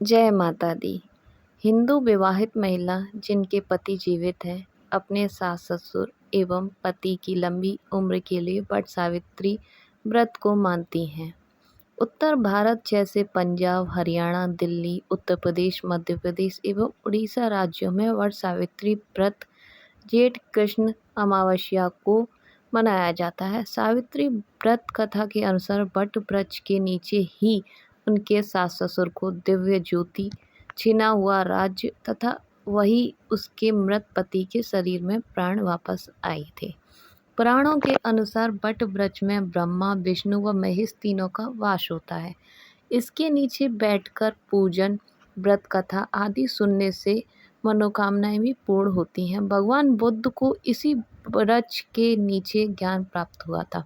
जय माता दी। हिंदू विवाहित महिला जिनके पति जीवित हैं अपने सास ससुर एवं पति की लंबी उम्र के लिए वट सावित्री व्रत को मानती हैं। उत्तर भारत जैसे पंजाब, हरियाणा, दिल्ली, उत्तर प्रदेश, मध्य प्रदेश एवं उड़ीसा राज्यों में वट सावित्री व्रत जेठ कृष्ण अमावस्या को मनाया जाता है। सावित्री व्रत कथा के अनुसार वट वृक्ष के नीचे ही उनके सास ससुर को दिव्य ज्योति, छिना हुआ राज्य तथा वही उसके मृत पति के शरीर में प्राण वापस आए थे। पुराणों के अनुसार वट वृक्ष में ब्रह्मा, विष्णु व महेश तीनों का वास होता है। इसके नीचे बैठकर पूजन, व्रत कथा आदि सुनने से मनोकामनाएं भी पूर्ण होती हैं। भगवान बुद्ध को इसी वृक्ष के नीचे ज्ञान प्राप्त हुआ था।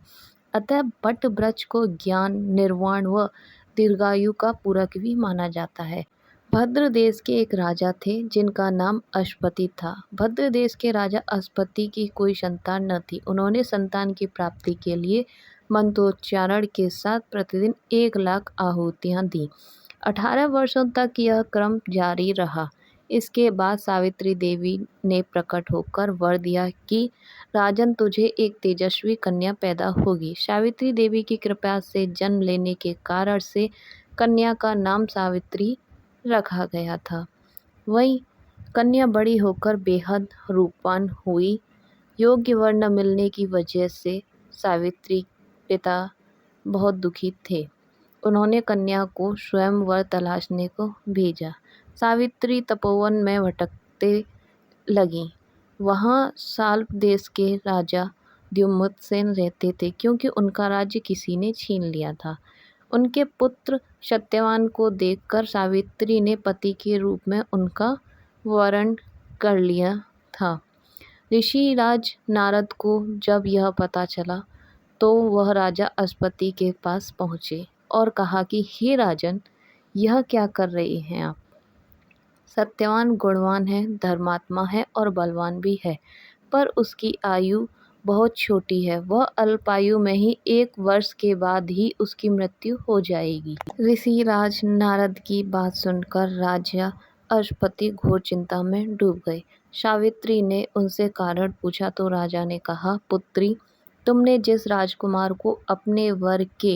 अतः वट वृक्ष को ज्ञान, निर्वाण व दीर्घायु का पूरक भी माना जाता है। भद्र देश के एक राजा थे जिनका नाम अश्वपति था। भद्र देश के राजा अश्वपति की कोई संतान न थी। उन्होंने संतान की प्राप्ति के लिए मंत्रोच्चारण के साथ प्रतिदिन 1,00,000 आहुतियाँ दी। 18 वर्षों तक यह क्रम जारी रहा। इसके बाद सावित्री देवी ने प्रकट होकर वर दिया कि राजन, तुझे एक तेजस्वी कन्या पैदा होगी। सावित्री देवी की कृपा से जन्म लेने के कारण से कन्या का नाम सावित्री रखा गया था। वहीं कन्या बड़ी होकर बेहद रूपवान हुई। योग्य वर न मिलने की वजह से सावित्री पिता बहुत दुखी थे। उन्होंने कन्या को स्वयं वर तलाशने को भेजा। सावित्री तपोवन में भटकते लगीं। वहाँ साल्व देश के राजा द्युम्नसेन रहते थे, क्योंकि उनका राज्य किसी ने छीन लिया था। उनके पुत्र सत्यवान को देखकर सावित्री ने पति के रूप में उनका वरण कर लिया था। ऋषिराज नारद को जब यह पता चला तो वह राजा अश्वपति के पास पहुँचे और कहा कि हे राजन, यह क्या कर रहे हैं आप? सत्यवान गुणवान है, धर्मात्मा है और बलवान भी है, पर उसकी आयु बहुत छोटी है। वह अल्पायु में ही 1 वर्ष के बाद ही उसकी मृत्यु हो जाएगी। ऋषिराज नारद की बात सुनकर राजा अश्वपति घोर चिंता में डूब गए। सावित्री ने उनसे कारण पूछा तो राजा ने कहा, पुत्री, तुमने जिस राजकुमार को अपने वर के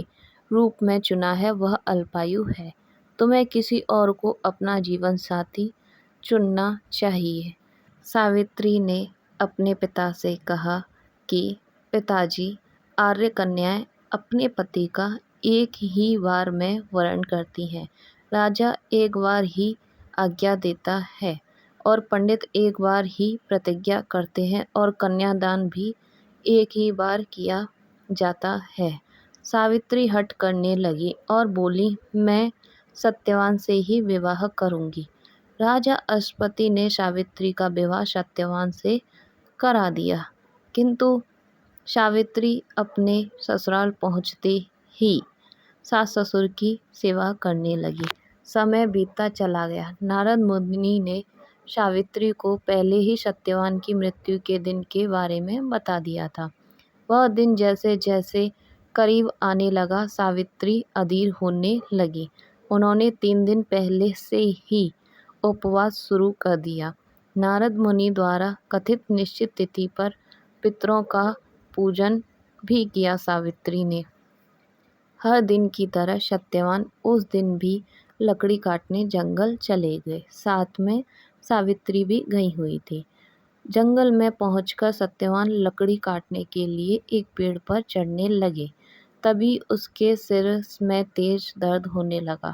रूप में चुना है वह अल्पायु है। तुम्हें किसी और को अपना जीवन साथी चुनना चाहिए। सावित्री ने अपने पिता से कहा कि पिताजी, आर्य कन्याएं अपने पति का एक ही बार में वरण करती हैं। राजा एक बार ही आज्ञा देता है और पंडित एक बार ही प्रतिज्ञा करते हैं और कन्यादान भी एक ही बार किया जाता है। सावित्री हठ करने लगी और बोली, मैं सत्यवान से ही विवाह करूंगी। राजा अश्वपति ने सावित्री का विवाह सत्यवान से करा दिया, किंतु सावित्री अपने ससुराल पहुंचते ही सास ससुर की सेवा करने लगी। समय बीतता चला गया। नारद मुनि ने सावित्री को पहले ही सत्यवान की मृत्यु के दिन के बारे में बता दिया था। वह दिन जैसे जैसे करीब आने लगा, सावित्री अधीर होने लगी। उन्होंने 3 दिन पहले से ही उपवास शुरू कर दिया। नारद मुनि द्वारा कथित निश्चित तिथि पर पितरों का पूजन भी किया। सावित्री ने हर दिन की तरह सत्यवान उस दिन भी लकड़ी काटने जंगल चले गए। साथ में सावित्री भी गई हुई थी। जंगल में पहुंचकर सत्यवान लकड़ी काटने के लिए एक पेड़ पर चढ़ने लगे। तभी उसके सिर में तेज दर्द होने लगा।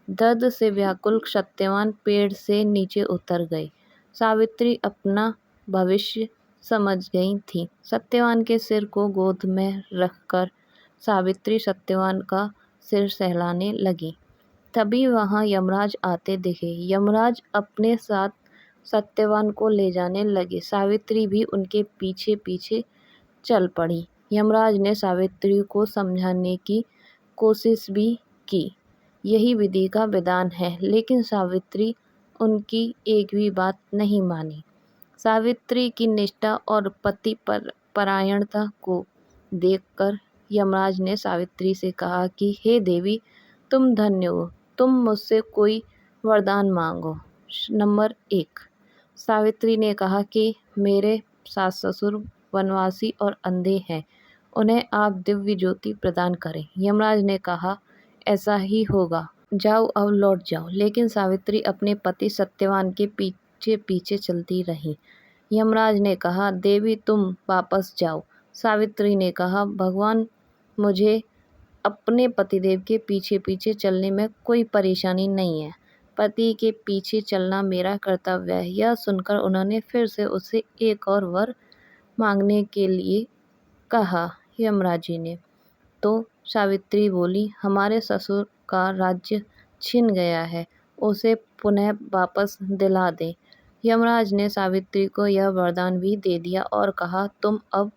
दर्द से व्याकुल सत्यवान पेड़ से नीचे उतर गए। सावित्री अपना भविष्य समझ गई थी। सत्यवान के सिर को गोद में रखकर सावित्री सत्यवान का सिर सहलाने लगी। तभी वहां यमराज आते दिखे। यमराज अपने साथ सत्यवान को ले जाने लगे। सावित्री भी उनके पीछे पीछे चल पड़ी। यमराज ने सावित्री को समझाने की कोशिश भी की, यही विधि का विधान है, लेकिन सावित्री उनकी एक भी बात नहीं मानी। सावित्री की निष्ठा और पति परायणता को देखकर यमराज ने सावित्री से कहा कि हे देवी, तुम धन्य हो। तुम मुझसे कोई वरदान मांगो। नंबर 1। सावित्री ने कहा कि मेरे सास ससुर वनवासी और अंधे हैं, उन्हें आप दिव्य ज्योति प्रदान करें। यमराज ने कहा, ऐसा ही होगा, जाओ अब लौट जाओ। लेकिन सावित्री अपने पति सत्यवान के पीछे पीछे चलती रही। यमराज ने कहा, देवी तुम वापस जाओ। सावित्री ने कहा, भगवान मुझे अपने पतिदेव के पीछे पीछे चलने में कोई परेशानी नहीं है, पति के पीछे चलना मेरा कर्तव्य है। यह सुनकर उन्होंने फिर से उससे एक और वर मांगने के लिए कहा। यमराज जी ने तो सावित्री बोली, हमारे ससुर का राज्य छिन गया है, उसे पुनः वापस दिला दें। यमराज ने सावित्री को यह वरदान भी दे दिया और कहा, तुम अब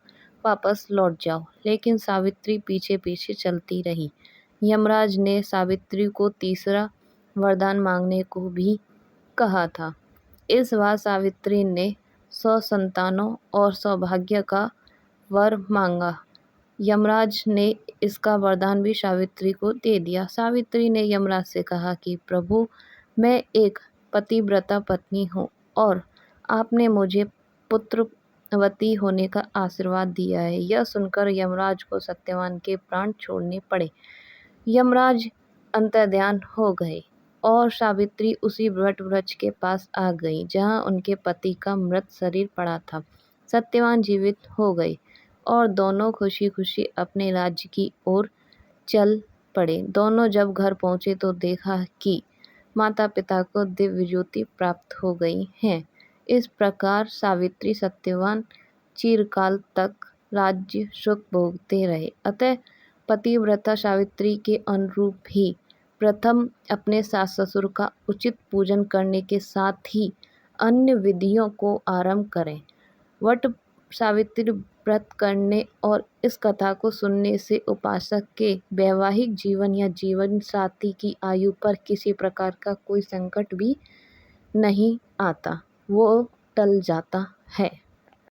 वापस लौट जाओ। लेकिन सावित्री पीछे पीछे चलती रही। यमराज ने सावित्री को तीसरा वरदान मांगने को भी कहा था। इस बार सावित्री ने 100 संतानों और सौभाग्य का वर मांगा। यमराज ने इसका वरदान भी सावित्री को दे दिया। सावित्री ने यमराज से कहा कि प्रभु, मैं एक पतिव्रता पत्नी हूँ और आपने मुझे पुत्रवती होने का आशीर्वाद दिया है। यह सुनकर यमराज को सत्यवान के प्राण छोड़ने पड़े। यमराज अंतर्ध्यान हो गए और सावित्री उसी वट वृक्ष के पास आ गई जहाँ उनके पति का मृत शरीर पड़ा था। सत्यवान जीवित हो गए और दोनों खुशी खुशी अपने राज्य की ओर चल पड़े। दोनों जब घर पहुँचे तो देखा कि माता पिता को दिव्य ज्योति प्राप्त हो गई है। इस प्रकार सावित्री सत्यवान चिरकाल तक राज्य सुख भोगते रहे। अतः पतिव्रता सावित्री के अनुरूप ही प्रथम अपने सास ससुर का उचित पूजन करने के साथ ही अन्य विधियों को आरंभ करें। वट सावित्री व्रत करने और इस कथा को सुनने से उपासक के वैवाहिक जीवन या जीवन साथी की आयु पर किसी प्रकार का कोई संकट भी नहीं आता, वो टल जाता है।